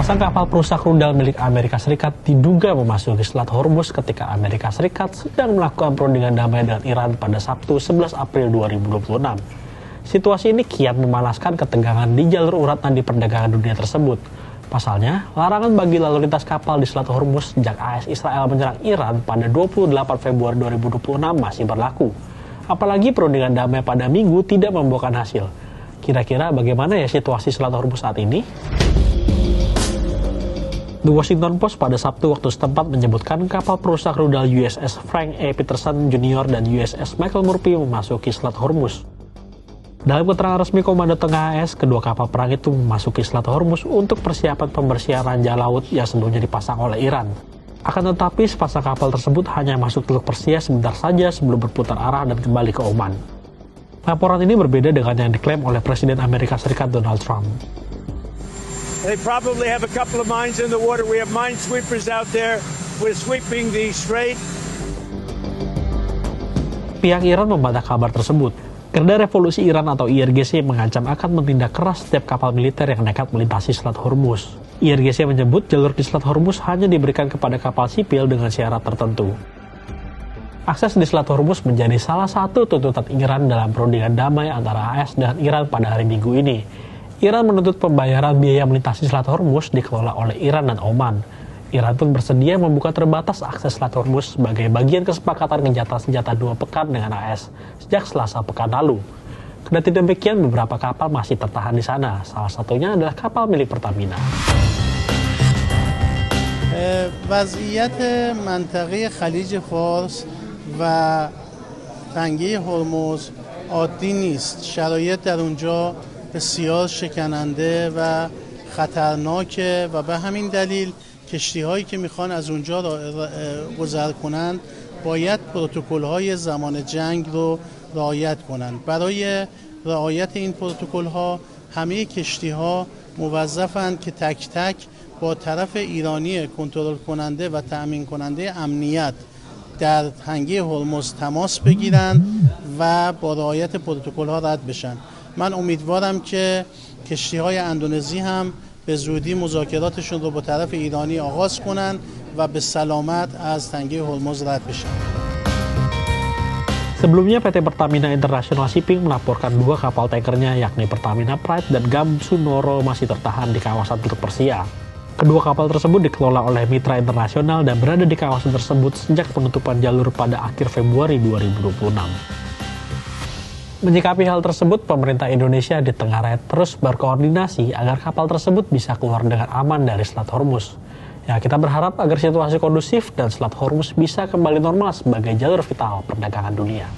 Sepasang kapal perusak rudal milik Amerika Serikat diduga memasuki Selat Hormuz ketika Amerika Serikat sedang melakukan perundingan damai dengan Iran pada Sabtu 11 April 2026. Situasi ini kian memanaskan ketegangan di jalur urat nadi perdagangan dunia tersebut. Pasalnya, larangan bagi lalu lintas kapal di Selat Hormuz sejak AS Israel menyerang Iran pada 28 Februari 2026 masih berlaku. Apalagi perundingan damai pada Minggu tidak membuahkan hasil. Kira-kira bagaimana ya situasi Selat Hormuz saat ini? The Washington Post pada Sabtu waktu setempat menyebutkan kapal perusak rudal USS Frank A. Peterson Jr. dan USS Michael Murphy memasuki Selat Hormuz. Dalam keterangan resmi Komando Tengah AS, kedua kapal perang itu memasuki Selat Hormuz untuk persiapan pembersihan ranjau laut yang sebelumnya dipasang oleh Iran. Akan tetapi, sepasang kapal tersebut hanya masuk Teluk Persia sebentar saja sebelum berputar arah dan kembali ke Oman. Laporan ini berbeda dengan yang diklaim oleh Presiden Amerika Serikat Donald Trump. They probably have a couple of mines in the water. We have minesweepers out there. We're sweeping the strait. Pihak Iran membantah kabar tersebut. Garda Revolusi Iran atau IRGC mengancam akan menindak keras setiap kapal militer yang nekat melintasi Selat Hormuz. IRGC menyebut jalur di Selat Hormuz hanya diberikan kepada kapal sipil dengan syarat tertentu. Akses di Selat Hormuz menjadi salah satu tuntutan Iran dalam perundingan damai antara AS dan Iran pada hari Minggu ini. Iran menuntut pembayaran biaya melintasi Selat Hormuz dikelola oleh Iran dan Oman. Iran pun bersedia membuka terbatas akses Selat Hormuz sebagai bagian kesepakatan gencatan senjata 2 pekan dengan AS sejak Selasa pekan lalu. Kendati demikian, beberapa kapal masih tertahan di sana. Salah satunya adalah kapal milik Pertamina. وضعیت منطقه خلیج فارس و تنگه هرمز عادی نیست. شرایط در اونجا بسیار شکننده و خطرناکه و به همین دلیل کشتی‌هایی که میخوان از اونجا گذر کنند باید پروتکل‌های زمان جنگ رو رعایت کنند. برای رعایت این پروتکل‌ها همه کشتی‌ها موظفند که تک تک با طرف ایرانی کنترل کننده و تأمین کننده امنیت در تنگه هرمز تماس بگیرند و با رعایت پروتکل‌ها رد بشن. من امیدوارم که کشتی‌های اندونزی هم به زودی مذاکراتشون رو با طرف ایرانی آغاز کنن و به سلامت از تنگه هرمز رد بشن. Sebelumnya, PT Pertamina International Shipping melaporkan dua kapal tankernya yakni Pertamina Pride dan Gamsunoro masih tertahan di kawasan Teluk Persia. Kedua kapal tersebut dikelola oleh mitra internasional dan berada di kawasan tersebut sejak penutupan jalur pada akhir Februari 2026. Menyikapi hal tersebut, pemerintah Indonesia di Tenggara terus berkoordinasi agar kapal tersebut bisa keluar dengan aman dari Selat Hormuz. Ya, kita berharap agar situasi kondusif dan Selat Hormuz bisa kembali normal sebagai jalur vital perdagangan dunia.